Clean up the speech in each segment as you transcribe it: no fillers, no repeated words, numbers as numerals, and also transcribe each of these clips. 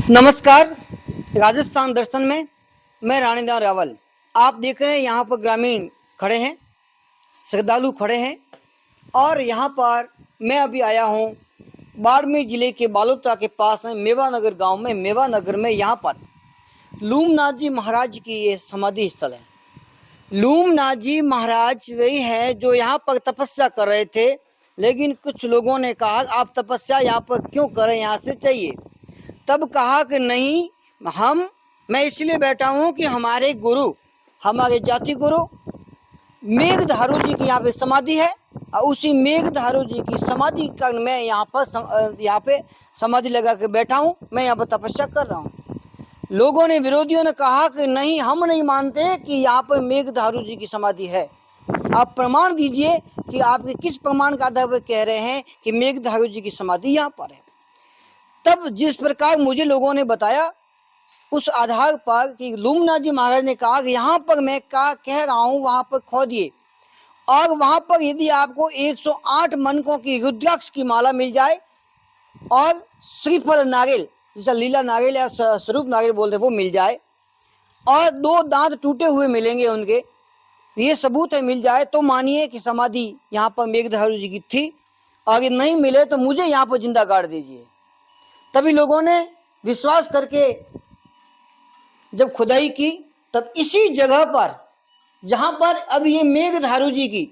नमस्कार। राजस्थान दर्शन में मैं रानीदार रावल। आप देख रहे हैं यहाँ पर ग्रामीण खड़े हैं, श्रद्धालु खड़े हैं और यहाँ पर मैं अभी आया हूँ बाड़मेर जिले के बालोतरा के पास है मेवानगर गांव में। मेवानगर में यहाँ पर लूमनाथ जी महाराज की ये समाधि स्थल है। लूमनाथ जी महाराज वही है जो यहाँ पर तपस्या कर रहे थे, लेकिन कुछ लोगों ने कहा आप तपस्या यहाँ पर क्यों करें, यहाँ से चाहिए। तब कहा कि नहीं, मैं इसलिए बैठा हूँ कि हमारे गुरु, हमारे जाति गुरु मेघधारू जी की यहाँ पे समाधि है और उसी मेघधारू जी की समाधि का मैं यहाँ पे समाधि लगा के बैठा हूँ। मैं यहाँ पर तपस्या कर रहा हूँ। लोगों ने, विरोधियों ने कहा कि नहीं, हम नहीं मानते कि यहाँ पर मेघधारू जी की समाधि है। आप प्रमाण दीजिए कि आपके किस प्रमाण का आधार पर कह रहे हैं कि मेघधारू जी की समाधि यहाँ पर है। तब जिस प्रकार मुझे लोगों ने बताया उस आधार पर कि लूमनाथ जी महाराज ने कहा कि यहाँ पर मैं कह रहा हूँ वहाँ पर खोदिए और वहाँ पर यदि आपको 108 मनकों की रुद्राक्ष की माला मिल जाए और श्रीफल नारियल, जैसा लीला नारियल या स्वरूप नारियल बोलते हैं, वो मिल जाए और 2 दांत टूटे हुए मिलेंगे उनके, ये सबूत है, मिल जाए तो मानिए कि समाधि यहाँ पर मेघधारू जी की थी। अगर नहीं मिले तो मुझे यहाँ पर जिंदा गाड़ दीजिए। तभी लोगों ने विश्वास करके जब खुदाई की, तब इसी जगह पर जहां पर अब ये मेघधारू जी की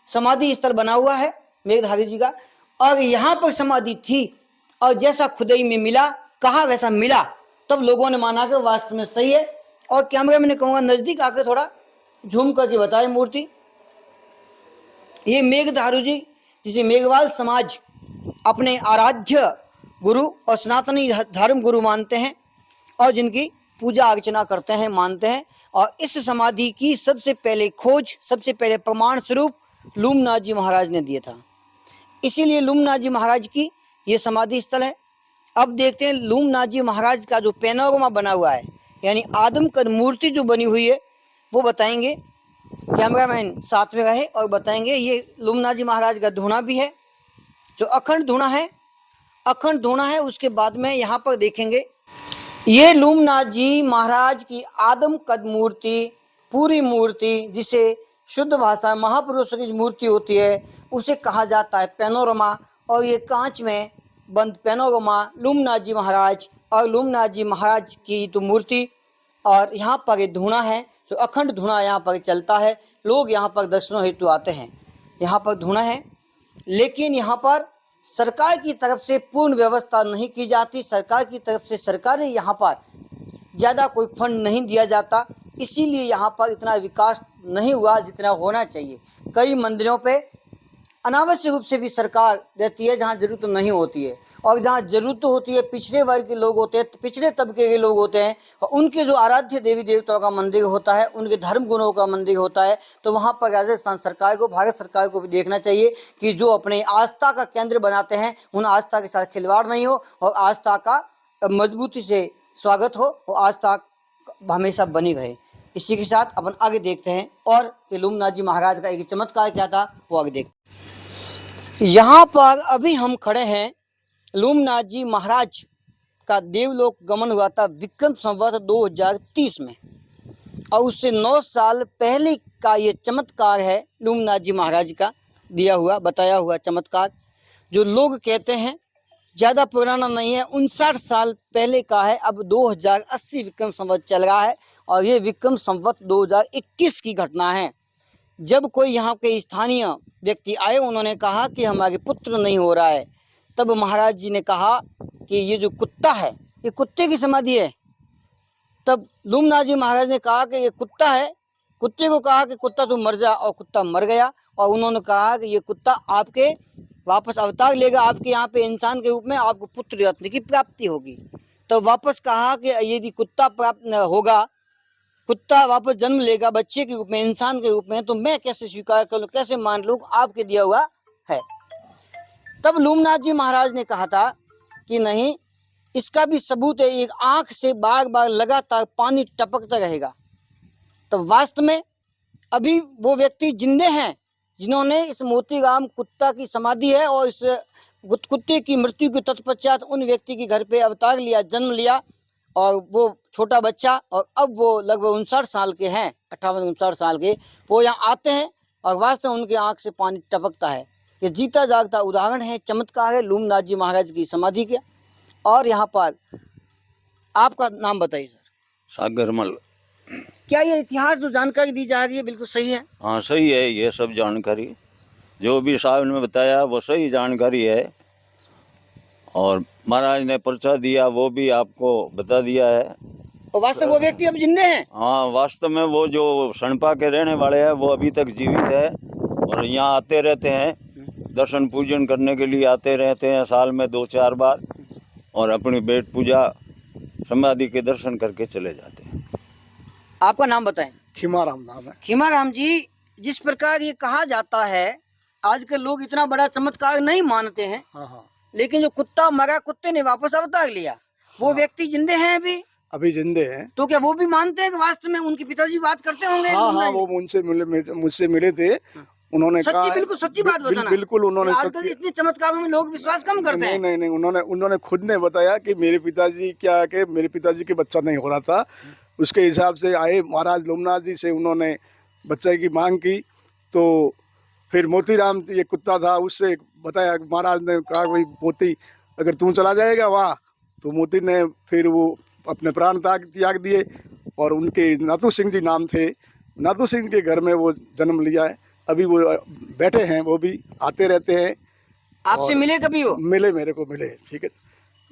समाधि स्थल बना हुआ है, मेघधारू जी का, और यहाँ पर समाधि थी और जैसा खुदाई में मिला, कहा वैसा मिला, तब लोगों ने माना कि वास्तव में सही है। और कैमरे में कहूँगा नज़दीक आकर थोड़ा झूम करके बताए मूर्ति। ये मेघधारू जी जिसे मेघवाल समाज अपने आराध्य गुरु और सनातनी धर्म गुरु मानते हैं और जिनकी पूजा अर्चना करते हैं, मानते हैं। और इस समाधि की सबसे पहले खोज, सबसे पहले प्रमाण स्वरूप लूमनाथ जी महाराज ने दिया था। इसीलिए लूमनाथ जी महाराज की ये समाधि स्थल है। अब देखते हैं लूमनाथ जी महाराज का जो पैनोरमा बना हुआ है, यानी आदमकद मूर्ति जो बनी हुई है, वो बताएंगे। कैमरामैन साथ में रहे और बताएंगे। ये लूमनाथ जी महाराज का धूना भी है, जो अखंड धूना है, अखंड धूना है। उसके बाद में यहाँ पर देखेंगे ये लूमनाथ जी महाराज की आदमकद मूर्ति, पूरी मूर्ति, जिसे शुद्ध भाषा महापुरुषों की मूर्ति होती है उसे कहा जाता है पैनोरमा। और ये कांच में बंद पैनोरमा लूमनाथ जी महाराज और लूमनाथ जी महाराज की तो मूर्ति। और यहाँ पर ये धूना है, जो अखंड धूना यहाँ पर चलता है। लोग यहाँ पर दर्शनों हेतु आते हैं। यहाँ पर धूना है, लेकिन यहाँ पर सरकार की तरफ से पूर्ण व्यवस्था नहीं की जाती। सरकार की तरफ से, सरकारी यहाँ पर ज़्यादा कोई फंड नहीं दिया जाता, इसीलिए यहाँ पर इतना विकास नहीं हुआ जितना होना चाहिए। कई मंदिरों पे अनावश्यक रूप से भी सरकार देती है जहाँ जरूरत नहीं होती है, और जहाँ जरूरत होती है पिछड़े वर्ग के लोग होते हैं, पिछड़े तबके के लोग होते हैं, और उनके जो आराध्य देवी देवताओं का मंदिर होता है, उनके धर्म गुणों का मंदिर होता है, तो वहाँ पर राजस्थान सरकार को, भारत सरकार को भी देखना चाहिए कि जो अपने आस्था का केंद्र बनाते हैं उन आस्था के साथ खिलवाड़ नहीं हो और आस्था का मजबूती से स्वागत हो और आस्था हमेशा बनी रहे। इसी के साथ अपन आगे देखते हैं और कि लूमनाथ जी महाराज का एक चमत्कार क्या था वो आगे देखते हैं। यहाँ पर अभी हम खड़े हैं, लूमनाथ जी महाराज का देवलोक गमन हुआ था विक्रम संवत 2030 में, और उससे 9 साल पहले का ये चमत्कार है लूमनाथ जी महाराज का दिया हुआ, बताया हुआ चमत्कार, जो लोग कहते हैं ज़्यादा पुराना नहीं है, 59 साल पहले का है। अब 2080 विक्रम संवत चल रहा है और ये विक्रम संवत 2021 की घटना है। जब कोई यहाँ के स्थानीय व्यक्ति आए, उन्होंने कहा कि हमारे पुत्र नहीं हो रहा है, तब महाराज जी ने कहा कि ये जो कुत्ता है, ये कुत्ते की समाधि है। तब लूमनाथ जी महाराज ने कहा कि ये कुत्ता है। कुत्ते को कहा कि कुत्ता तू मर जा, और कुत्ता मर गया। और उन्होंने कहा कि ये कुत्ता आपके वापस अवतार लेगा, आपके यहाँ पे इंसान के रूप में आपको पुत्र रत्न की प्राप्ति होगी। तो वापस कहा कि यदि कुत्ता प्राप्त होगा, कुत्ता वापस जन्म लेगा बच्चे के रूप में, इंसान के रूप में, तो मैं कैसे स्वीकार कर लूँ, कैसे मान लूँ आपके दिया हुआ है। तब लूमनाथ जी महाराज ने कहा था कि नहीं, इसका भी सबूत है, एक आंख से बार बार लगातार पानी टपकता रहेगा। तो वास्तव में अभी वो व्यक्ति जिंदे हैं जिन्होंने इस मोतीराम कुत्ता की समाधि है और इस कुत्ते की मृत्यु के तत्पश्चात उन व्यक्ति के घर पे अवतार लिया, जन्म लिया और वो छोटा बच्चा, और अब वो लगभग 59 साल के हैं, 58-59 साल के, वो यहाँ आते हैं और वास्तव में उनकी आंख से पानी टपकता है। ये जीता जागता उदाहरण है, चमत्कार है लूमनाथ जी महाराज की समाधि के। और यहाँ पर आपका नाम बताइए सर। सागरमल। क्या ये इतिहास जो जानकारी दी जा रही है बिल्कुल सही है? हाँ सही है, ये सब जानकारी जो भी साहब ने बताया वो सही जानकारी है, और महाराज ने पर्चा दिया वो भी आपको बता दिया है। और वास्तव वो व्यक्ति अब जिंदे हैं? हाँ, वास्तव में वो जो सणपा के रहने वाले हैं वो अभी तक जीवित है और यहाँ आते रहते हैं, दर्शन पूजन करने के लिए आते रहते हैं साल में 2-4 बार, और अपनी बेट पूजा समाधि के दर्शन करके चले जाते हैं। आपका नाम बताएं। खीमाराम नाम है। खीमाराम जी, जिस प्रकार ये कहा जाता है, आजकल लोग इतना बड़ा चमत्कार नहीं मानते हैं, हाँ, लेकिन जो कुत्ता मरा, कुत्ते ने वापस अवतार लिया, वो व्यक्ति जिंदे हैं अभी जिंदे हैं। तो क्या वो भी मानते हैं कि वास्तव में उनके पिताजी बात करते होंगे? हाँ, वो मुझसे मिले थे, उन्होंने कहा बिल्कुल सच्ची बात बताना। बिल्कुल उन्होंने आजकल इतने चमत्कारों में लोग विश्वास कम करते हैं। नहीं, उन्होंने खुद ने बताया कि मेरे पिताजी के बच्चा नहीं हो रहा था, उसके हिसाब से आए महाराज लोमनाथ जी से, उन्होंने बच्चे की मांग की। तो फिर मोतीराम ये कुत्ता था, उससे बताया, महाराज ने कहा भाई मोती अगर तू चला जाएगा वहाँ, तो मोती ने फिर वो अपने प्राण त्याग दिए, और उनके नाथू सिंह जी नाम थे, नाथू सिंह के घर में वो जन्म लिया है। अभी वो बैठे हैं, वो भी आते रहते हैं। आपसे मिले कभी? वो मिले, मेरे को मिले। ठीक है,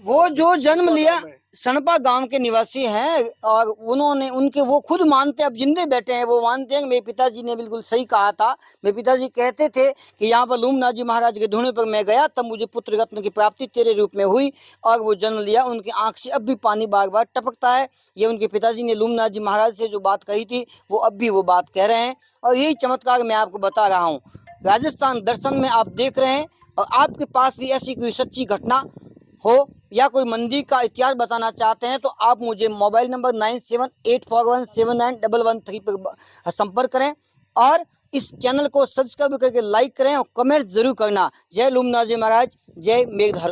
वो जो जन्म लिया सणपा गांव के निवासी हैं, और उनके वो खुद मानते, अब जिंदे बैठे हैं, वो मानते हैं कि मेरे पिताजी ने बिल्कुल सही कहा था। मेरे पिताजी कहते थे कि यहाँ पर लूमनाथ जी महाराज के धुने पर मैं गया, तब मुझे पुत्र रत्न की प्राप्ति तेरे रूप में हुई, और वो जन्म लिया। उनकी आंख से अब भी पानी बार बार टपकता है। ये उनके पिताजी ने लूमनाथ जी महाराज से जो बात कही थी, वो अब भी वो बात कह रहे हैं, और यही चमत्कार मैं आपको बता रहा हूँ। राजस्थान दर्शन में आप देख रहे हैं, और आपके पास भी ऐसी कोई सच्ची घटना हो या कोई मंदिर का इतिहास बताना चाहते हैं, तो आप मुझे मोबाइल नंबर 9784179113 पर संपर्क करें, और इस चैनल को सब्सक्राइब करके लाइक करें और कमेंट जरूर करना। जय लूमनाथ जी महाराज, जय मेघधर।